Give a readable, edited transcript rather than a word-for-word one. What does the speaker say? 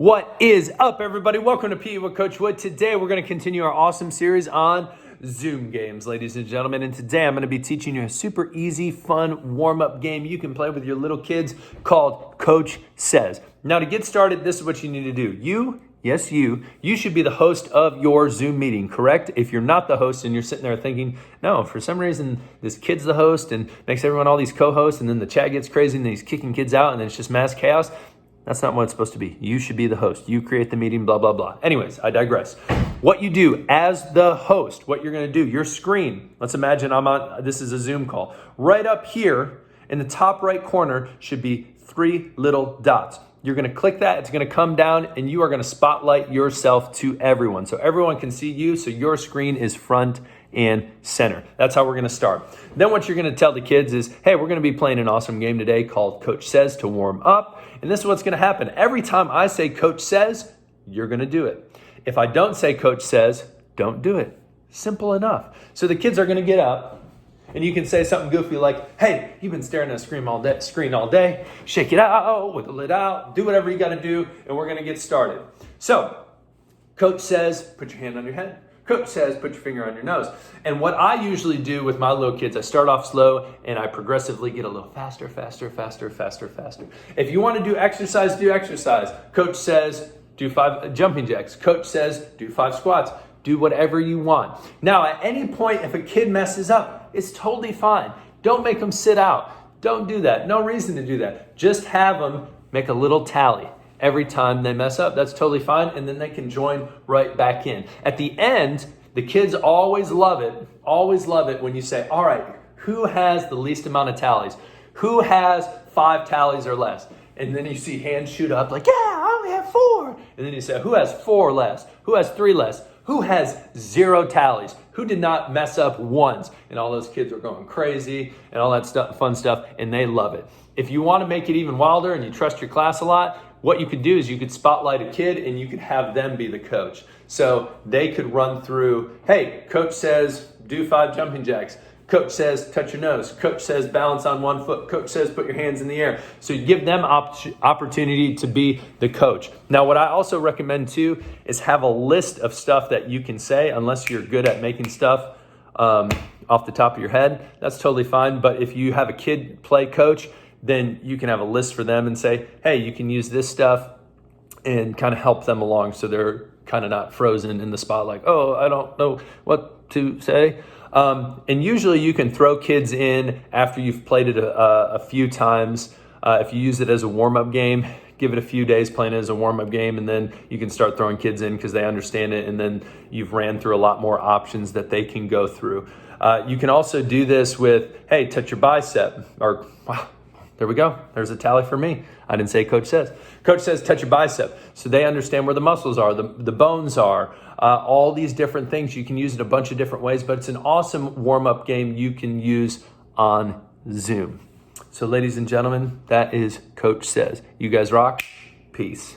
What is up, everybody? Welcome to PE with Coach Wood. Today, we're going to continue our awesome series on Zoom games, ladies and gentlemen. And today, I'm going to be teaching you a super easy, fun warm-up game you can play with your little kids called Coach Says. Now, to get started, this is what you need to do. You should be the host of your Zoom meeting, correct? If you're not the host and you're sitting there thinking, no, for some reason, this kid's the host and makes everyone all these co-hosts, and then the chat gets crazy and he's kicking kids out and then it's just mass chaos. That's not what it's supposed to be. You should be the host. You create the meeting, blah, blah, blah. Anyways, I digress. What you do as the host, what you're going to do, your screen, let's imagine this is a Zoom call. Right up here in the top right corner should be 3 little dots. You're going to click that. It's going to come down and you are going to spotlight yourself to everyone. So everyone can see you. So your screen is front and center. That's how we're going to start. Then what you're going to tell the kids is, hey, we're going to be playing an awesome game today called Coach Says to warm up. And this is what's going to happen. Every time I say Coach Says, you're going to do it. If I don't say Coach Says, don't do it. Simple enough. So the kids are going to get up and you can say something goofy like, hey, you've been staring at a screen all day. Shake it out, wiggle it out, do whatever you got to do, and we're going to get started. So Coach says, put your hand on your head. Coach says, put your finger on your nose. And what I usually do with my little kids, I start off slow and I progressively get a little faster. If you want to do exercise, do exercise. Coach says, do 5 jumping jacks. Coach says, do 5 squats. Do whatever you want. Now, at any point, if a kid messes up, it's totally fine. Don't make them sit out. Don't do that. No reason to do that. Just have them make a little tally. Every time they mess up, that's totally fine, and then they can join right back in. At the end, the kids always love it when you say, all right, who has the least amount of tallies? Who has 5 tallies or less? And then you see hands shoot up like, yeah, I only have 4. And then you say, who has 4 less? Who has 3 less? Who has 0 tallies? Who did not mess up once? And all those kids are going crazy and all that stuff, fun stuff, and they love it. If you want to make it even wilder and you trust your class a lot, what you could do is you could spotlight a kid and you could have them be the coach. So they could run through, hey, coach says do 5 jumping jacks. Coach says touch your nose. Coach says balance on 1 foot. Coach says put your hands in the air. So you give them opportunity to be the coach. Now, what I also recommend too is have a list of stuff that you can say, unless you're good at making stuff off the top of your head. That's totally fine. But if you have a kid play coach, then you can have a list for them and say, hey, you can use this stuff and kind of help them along so they're kind of not frozen in the spot like, oh, I don't know what to say. And usually you can throw kids in after you've played it a few times. If you use it as a warm-up game, give it a few days playing it as a warm-up game, and then you can start throwing kids in because they understand it, and then you've ran through a lot more options that they can go through. You can also do this with, hey, touch your bicep, or wow. There we go. There's a tally for me. I didn't say Coach says. Coach says touch your bicep. So they understand where the muscles are, the bones are, all these different things. You can use it a bunch of different ways, but it's an awesome warm-up game you can use on Zoom. So ladies and gentlemen, that is Coach Says. You guys rock. Peace.